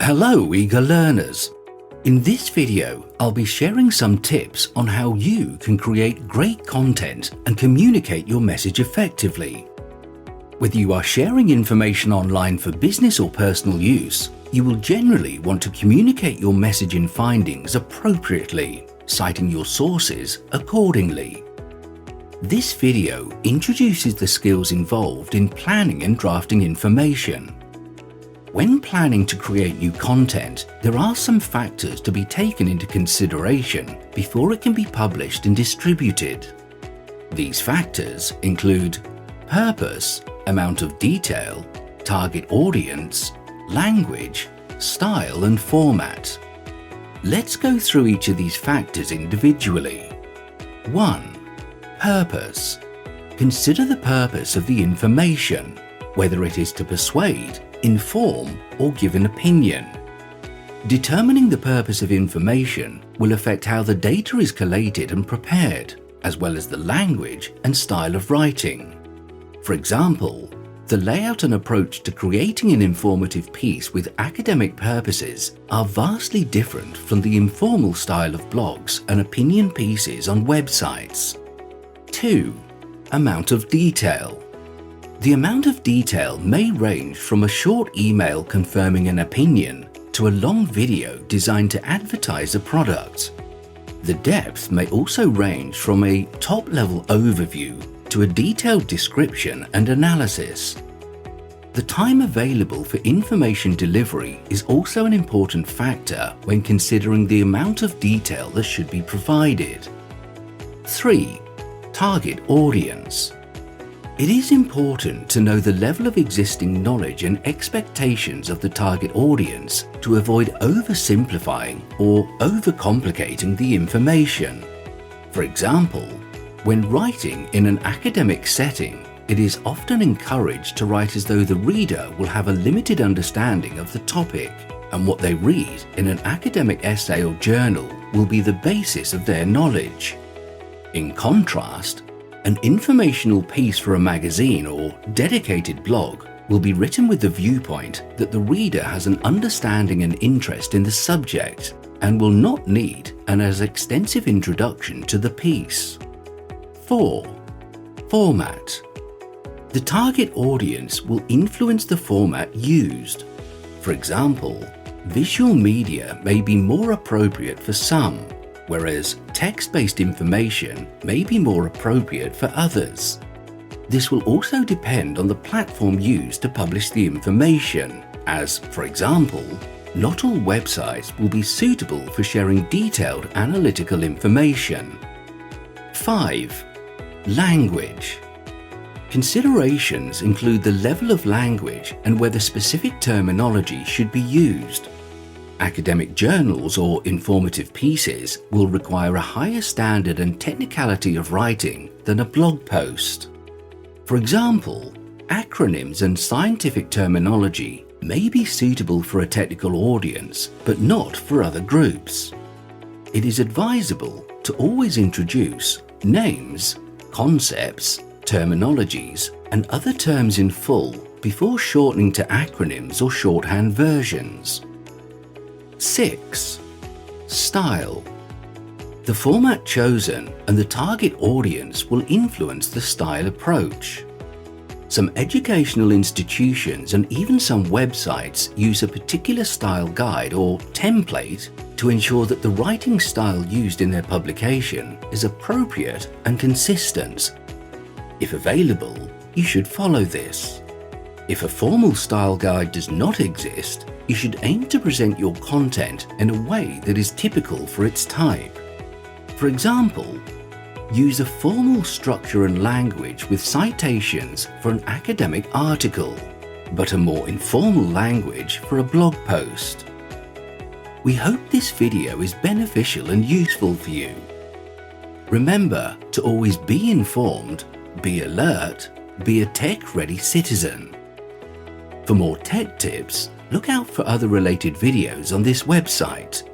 Hello, eager learners. In this video, I'll be sharing some tips on how you can create great content and communicate your message effectively. Whether you are sharing information online for business or personal use, you will generally want to communicate your message and findings appropriately, citing your sources accordingly. This video introduces the skills involved in planning and drafting information. When planning to create new content, there are some factors to be taken into consideration before it can be published and distributed. These factors include purpose, amount of detail, target audience, language, style and format. Let's go through each of these factors individually. 1. Purpose. Consider the purpose of the information, whether it is to persuade, inform, or give an opinion. Determining the purpose of information will affect how the data is collated and prepared, as well as the language and style of writing. For example, the layout and approach to creating an informative piece with academic purposes are vastly different from the informal style of blogs and opinion pieces on websites. 2. Amount of detail. The amount of detail may range from a short email confirming an opinion to a long video designed to advertise a product. The depth may also range from a top-level overview to a detailed description and analysis. The time available for information delivery is also an important factor when considering the amount of detail that should be provided. 3. Target audience. It is important to know the level of existing knowledge and expectations of the target audience to avoid oversimplifying or overcomplicating the information. For example, when writing in an academic setting, it is often encouraged to write as though the reader will have a limited understanding of the topic, and what they read in an academic essay or journal will be the basis of their knowledge. In contrast, an informational piece for a magazine or dedicated blog will be written with the viewpoint that the reader has an understanding and interest in the subject and will not need an as extensive introduction to the piece. 4. Format. The target audience will influence the format used. For example, visual media may be more appropriate for some, whereas text-based information may be more appropriate for others. This will also depend on the platform used to publish the information, as, for example, not all websites will be suitable for sharing detailed analytical information. 5. Language. Considerations include the level of language and whether specific terminology should be used. Academic journals or informative pieces will require a higher standard and technicality of writing than a blog post. For example, acronyms and scientific terminology may be suitable for a technical audience, but not for other groups. It is advisable to always introduce names, concepts, terminologies, and other terms in full before shortening to acronyms or shorthand versions. 6. Style. The format chosen and the target audience will influence the style approach. Some educational institutions and even some websites use a particular style guide or template to ensure that the writing style used in their publication is appropriate and consistent. If available, you should follow this. If a formal style guide does not exist, you should aim to present your content in a way that is typical for its type. For example, use a formal structure and language with citations for an academic article, but a more informal language for a blog post. We hope this video is beneficial and useful for you. Remember to always be informed, be alert, be a tech-ready citizen. For more tech tips, look out for other related videos on this website.